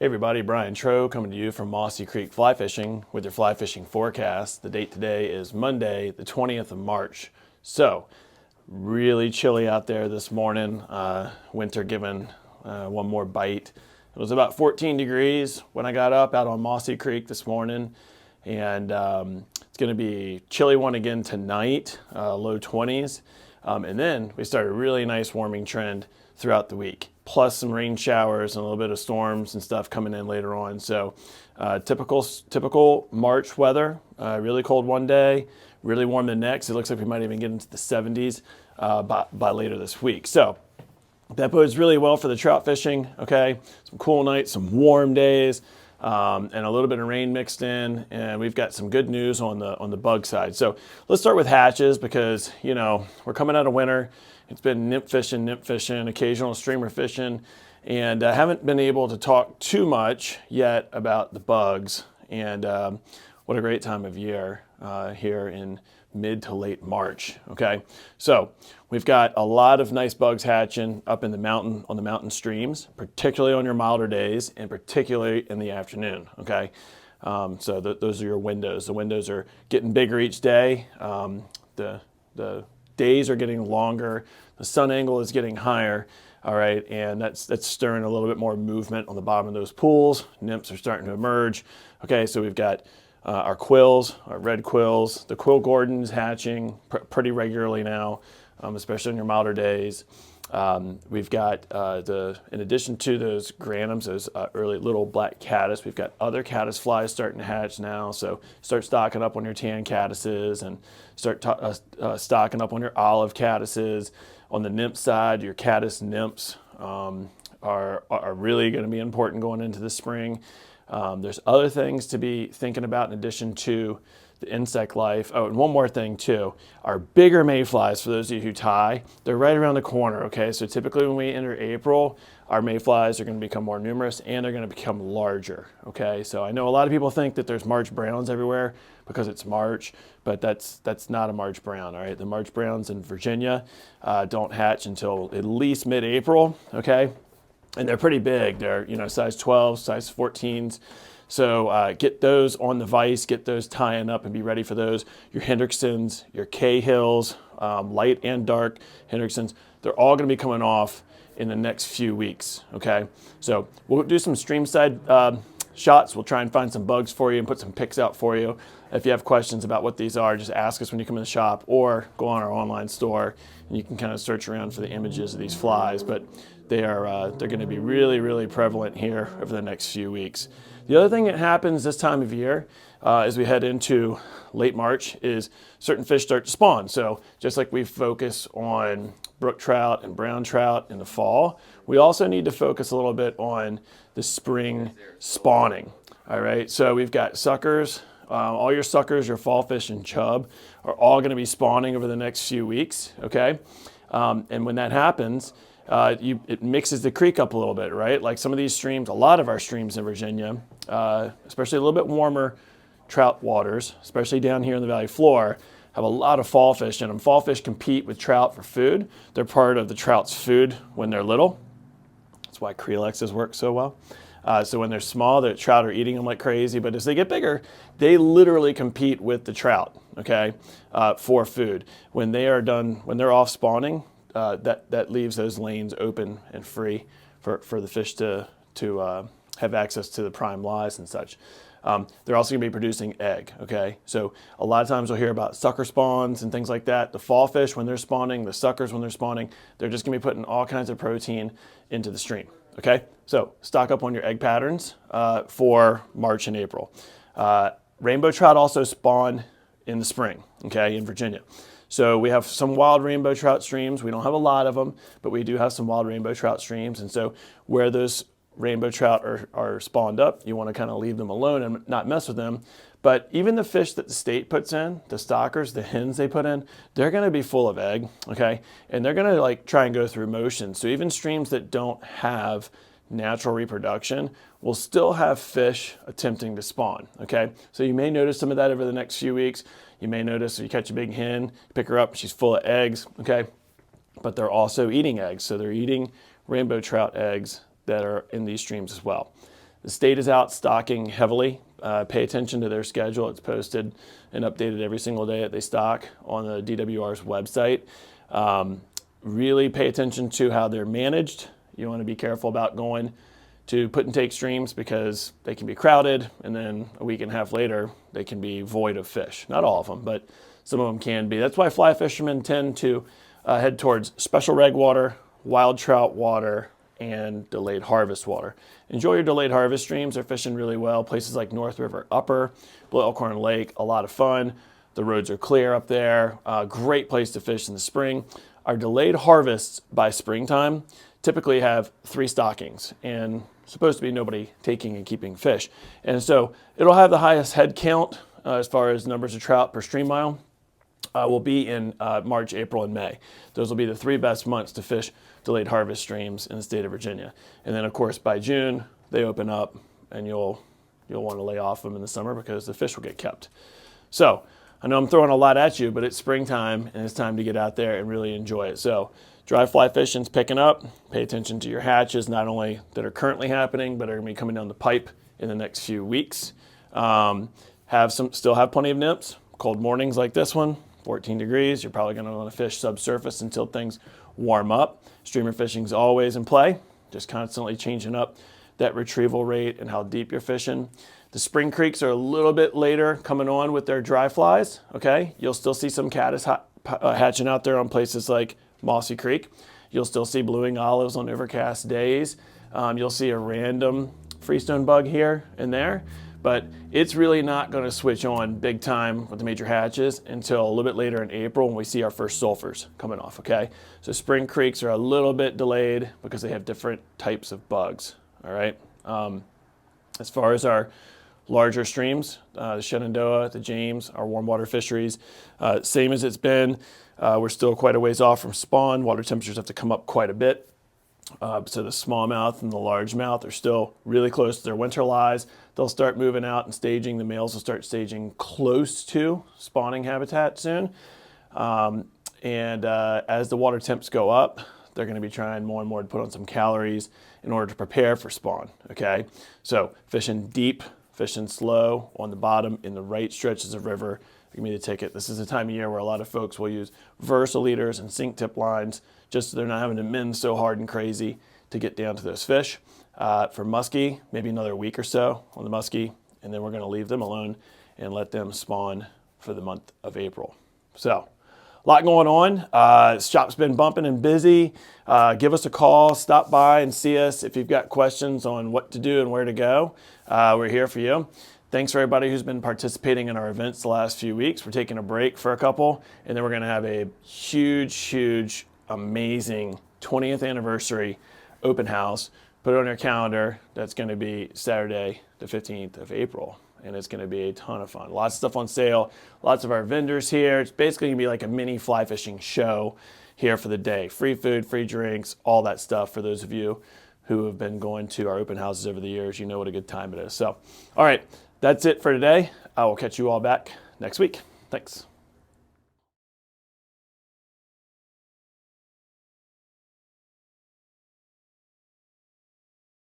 Hey everybody, Brian Tro coming to you from Mossy Creek Fly Fishing with your fly fishing forecast. The date today is Monday, the 20th of March. So, really chilly out there this morning. Winter giving one more bite. It was about 14 degrees when I got up out on Mossy Creek this morning. And it's going to be chilly one again tonight, low 20s. And then we started a really nice warming trend throughout the week, plus some rain showers and a little bit of storms and stuff coming in later on. So typical March weather, really cold one day, really warm the next. It looks like we might even get into the 70s by later this week. So that bodes really well for the trout fishing, okay? Some cool nights, some warm days, and a little bit of rain mixed in, and we've got some good news on the bug side. So let's start with hatches because, you know, we're coming out of winter. It's been nymph fishing, occasional streamer fishing, and I haven't been able to talk too much yet about the bugs. And what a great time of year here in mid to late March. Okay, so we've got a lot of nice bugs hatching up in the mountain, on the mountain streams, particularly on your milder days and particularly in the afternoon. Okay, so those are your windows. The windows are getting bigger each day. The days are getting longer. The sun angle is getting higher. All right, and that's stirring a little bit more movement on the bottom of those pools. Nymphs are starting to emerge. Okay, so we've got our quills, our red quills, the Quill Gordons hatching pretty regularly now, especially on your milder days. We've got in addition to those granums, those early little black caddis, we've got other caddis flies starting to hatch now. So start stocking up on your tan caddises and start stocking up on your olive caddises. On the nymph side, your caddis nymphs are really going to be important going into the spring. There's other things to be thinking about in addition to the insect life. Oh, and one more thing too. Our bigger mayflies, for those of you who tie, they're right around the corner, okay? So typically when we enter April, our mayflies are going to become more numerous and they're going to become larger, okay? So I know a lot of people think that there's March browns everywhere because it's March, but that's not a March brown, all right? The March browns in Virginia don't hatch until at least mid-April, okay? And they're pretty big. They're, you know, size 12, size 14s. So get those on the vise, get those tying up and be ready for those. Your Hendricksons, your Cahills, light and dark Hendricksons, they're all going to be coming off in the next few weeks, okay? So we'll do some stream side shots. We'll try and find some bugs for you and put some pics out for you. If you have questions about what these are, just ask us when you come in the shop or go on our online store and you can kind of search around for the images of these flies. But they're going to be really, really prevalent here over the next few weeks. The other thing that happens this time of year as we head into late March is certain fish start to spawn. So just like we focus on brook trout and brown trout in the fall, we also need to focus a little bit on the spring spawning. All right, so we've got suckers. All your suckers, your fall fish and chub are all going to be spawning over the next few weeks, okay? And when that happens, it mixes the creek up a little bit, right? Like some of these streams, a lot of our streams in Virginia, especially a little bit warmer trout waters, especially down here in the valley floor, have a lot of fall fish in them. Fall fish compete with trout for food. They're part of the trout's food when they're little. That's why Creelexes work so well. So when they're small, the trout are eating them like crazy, but as they get bigger, they literally compete with the trout, okay, for food. When they are done, when they're off spawning, that leaves those lanes open and free for the fish to have access to the prime lives and such. They're also going to be producing egg, okay? So a lot of times we'll hear about sucker spawns and things like that. The fall fish, when they're spawning, the suckers, when they're spawning, they're just going to be putting all kinds of protein into the stream, okay? So stock up on your egg patterns for March and April. Rainbow trout also spawn in the spring, okay, in Virginia. So we have some wild rainbow trout streams. We don't have a lot of them, but we do have some wild rainbow trout streams. And so where those rainbow trout are spawned up, you want to kind of leave them alone and not mess with them. But even the fish that the state puts in, the stockers, the hens they put in, they're going to be full of egg, okay? And they're going to like try and go through motion. So even streams that don't have natural reproduction will still have fish attempting to spawn, okay? So you may notice some of that over the next few weeks. You may notice if you catch a big hen, you pick her up, she's full of eggs, okay? But they're also eating eggs. So they're eating rainbow trout eggs that are in these streams as well. The state is out stocking heavily. Pay attention to their schedule. It's posted and updated every single day that they stock on the DWR's website. Really pay attention to how they're managed. You want to be careful about going to put and take streams because they can be crowded, and then a week and a half later they can be void of fish. Not all of them, but some of them can be. That's why fly fishermen tend to head towards Special Reg water, wild trout water, and delayed harvest water. Enjoy your delayed harvest streams. They're fishing really well. Places like North River Upper, Blue Elkhorn Lake, a lot of fun. The roads are clear up there. Great place to fish in the spring. Our delayed harvests by springtime typically have 3 stockings and supposed to be nobody taking and keeping fish. And so it'll have the highest head count as far as numbers of trout per stream mile will be in March, April, and May. Those will be the 3 best months to fish delayed harvest streams in the state of Virginia. And then of course by June they open up and you'll want to lay off them in the summer because the fish will get kept. So I know I'm throwing a lot at you, but it's springtime and it's time to get out there and really enjoy it. So dry fly fishing's picking up. Pay attention to your hatches, not only that are currently happening, but are going to be coming down the pipe in the next few weeks. Still have plenty of nymphs. Cold mornings like this one, 14 degrees. You're probably going to want to fish subsurface until things warm up. Streamer fishing's always in play, just constantly changing up that retrieval rate and how deep you're fishing. The spring creeks are a little bit later coming on with their dry flies, okay? You'll still see some caddis hatching out there on places like Mossy Creek. You'll still see blueing olives on overcast days. You'll see a random freestone bug here and there, but it's really not going to switch on big time with the major hatches until a little bit later in April when we see our first sulfurs coming off, okay? So spring creeks are a little bit delayed because they have different types of bugs, all right? As far as our larger streams, the Shenandoah, the James, our warm water fisheries, same as it's been. We're still quite a ways off from spawn. Water temperatures have to come up quite a bit. So the smallmouth and the largemouth are still really close to their winter lies. They'll start moving out and staging. The males will start staging close to spawning habitat soon. As the water temps go up, they're going to be trying more and more to put on some calories in order to prepare for spawn, okay? So fishing deep, fishing slow on the bottom in the right stretches of river. Give me the ticket. This is a time of year where a lot of folks will use versal leaders and sink tip lines just so they're not having to mend so hard and crazy to get down to those fish. For musky, maybe another week or so on the musky, and then we're going to leave them alone and let them spawn for the month of April. So a lot going on. Shop's been bumping and busy. Give us a call, stop by and see us if you've got questions on what to do and where to go. We're here for you. Thanks for everybody who's been participating in our events the last few weeks. We're taking a break for a couple, and then we're going to have a huge, amazing 20th anniversary open house. Put it on your calendar. That's going to be Saturday, the 15th of April, and it's going to be a ton of fun. Lots of stuff on sale. Lots of our vendors here. It's basically going to be like a mini fly fishing show here for the day. Free food, free drinks, all that stuff for those of you who have been going to our open houses over the years. You know what a good time it is. So, all right. That's it for today. I will catch you all back next week. Thanks.